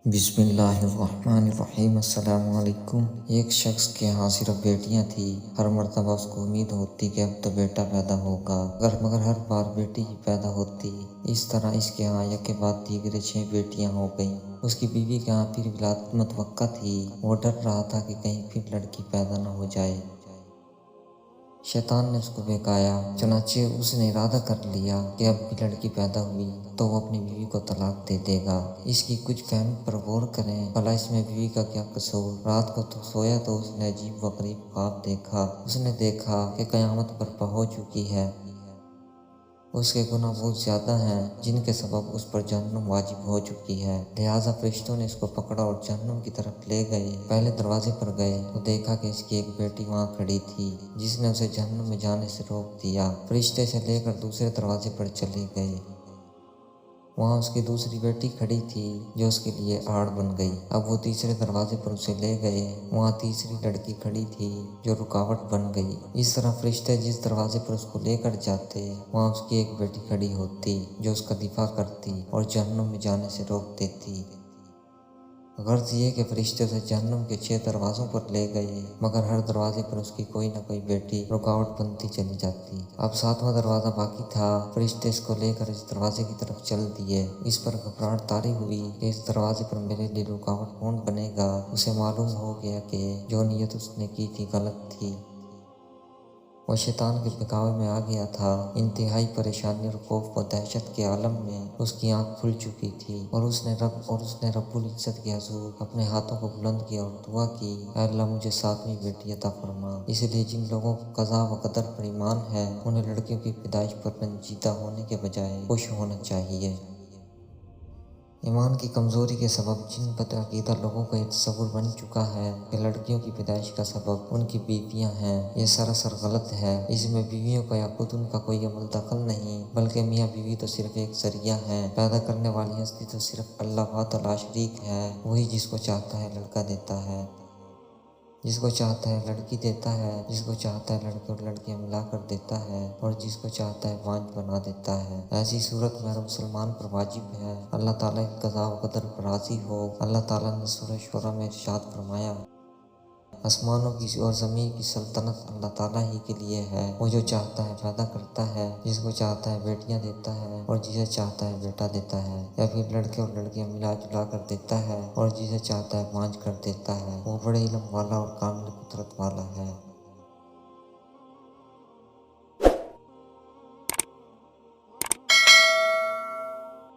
بسم اللہ الرحمن الرحیم۔ السلام علیکم۔ ایک شخص کے یہاں صرف بیٹیاں تھیں۔ ہر مرتبہ اس کو امید ہوتی کہ اب تو بیٹا پیدا ہوگا، مگر ہر بار بیٹی ہی پیدا ہوتی۔ اس طرح اس کے یہاں یک کے بعد دیگرے 6 بیٹیاں ہو گئیں۔ اس کی بیوی کے یہاں پھر ولادت متوقع تھی۔ وہ ڈر رہا تھا کہ کہیں پھر لڑکی پیدا نہ ہو جائے۔ شیطان نے اس کو بہکایا، چنانچہ اس نے ارادہ کر لیا کہ اب بھی لڑکی پیدا ہوئی تو وہ اپنی بیوی کو طلاق دے دے گا۔ اس کی کچھ فہم پر غور کریں، بھلا اس میں بیوی کا کیا قصور؟ رات کو سویا تو اس نے عجیب و غریب خواب دیکھا۔ اس نے دیکھا کہ قیامت برپا ہو چکی ہے۔ اس کے گناہ بہت زیادہ ہیں جن کے سبب اس پر جہنم واجب ہو چکی ہے، لہٰذا فرشتوں نے اس کو پکڑا اور جہنم کی طرف لے گئے۔ پہلے دروازے پر گئے تو دیکھا کہ اس کی ایک بیٹی وہاں کھڑی تھی جس نے اسے جہنم میں جانے سے روک دیا۔ فرشتے اسے لے کر دوسرے دروازے پر چلے گئے۔ وہاں اس کی دوسری بیٹی کھڑی تھی جو اس کے لیے آڑ بن گئی۔ اب وہ تیسرے دروازے پر اسے لے گئے۔ وہاں تیسری لڑکی کھڑی تھی جو رکاوٹ بن گئی۔ اس طرح فرشتے جس دروازے پر اس کو لے کر جاتے، وہاں اس کی ایک بیٹی کھڑی ہوتی جو اس کا دفاع کرتی اور جہنم میں جانے سے روک دیتی۔ غرض یہ کہ فرشتے اسے جہنم کے 6 دروازوں پر لے گئے، مگر ہر دروازے پر اس کی کوئی نہ کوئی بیٹی رکاوٹ بنتی چلی جاتی۔ اب 7واں دروازہ باقی تھا۔ فرشتے اس کو لے کر اس دروازے کی طرف چل دیے۔ اس پر گھبراہٹ طاری ہوئی کہ اس دروازے پر میرے لیے رکاوٹ کون بنے گا۔ اسے معلوم ہو گیا کہ جو نیت اس نے کی تھی غلط تھی۔ وہ شیطان کے بہکاوے میں آ گیا تھا۔ انتہائی پریشانی اور خوف و دہشت کے عالم میں اس کی آنکھ کھل چکی تھی اور اس نے رب العزت کے حضور اپنے ہاتھوں کو بلند کیا اور دعا کی، اے اللہ مجھے 7ویں بیٹی عطا فرما۔ اس لیے جن لوگوں کو قضا و قدر پر ایمان ہے انہیں لڑکیوں کی پیدائش پر رنجیدہ ہونے کے بجائے خوش ہونا چاہیے۔ ایمان کی کمزوری کے سبب جن بدعقیدہ لوگوں کا یہ تصور بن چکا ہے کہ لڑکیوں کی پیدائش کا سبب ان کی بیویاں ہیں، یہ سراسر غلط ہے۔ اس میں بیویوں کا یا خود ان کا کوئی عمل دخل نہیں، بلکہ میاں بیوی تو صرف ایک ذریعہ ہیں۔ پیدا کرنے والی ہستی تو صرف اللہ وحدہ لا شریک ہے۔ وہی جس کو چاہتا ہے لڑکا دیتا ہے، جس کو چاہتا ہے لڑکی دیتا ہے، جس کو چاہتا ہے لڑکے اور لڑکیاں ملا کر دیتا ہے اور جس کو چاہتا ہے بانجھ بنا دیتا ہے۔ ایسی صورت میں ہر مسلمان پر واجب ہے اللہ تعالیٰ کی قضاء و قدر پر راضی ہو۔ اللہ تعالیٰ نے سورہ شعراء میں ارشاد فرمایا، آسمانوں کی اور زمین کی سلطنت اللہ تعالیٰ ہی کے لیے ہے۔ وہ جو چاہتا ہے پیدا کرتا ہے، جس کو چاہتا ہے بیٹیاں دیتا ہے اور جسے چاہتا ہے بیٹا دیتا ہے، یا پھر لڑکے اور لڑکیاں ملا جلا کر دیتا ہے اور جسے چاہتا ہے بانجھ کر دیتا ہے۔ وہ بڑے علم والا اور کامل قدرت والا ہے۔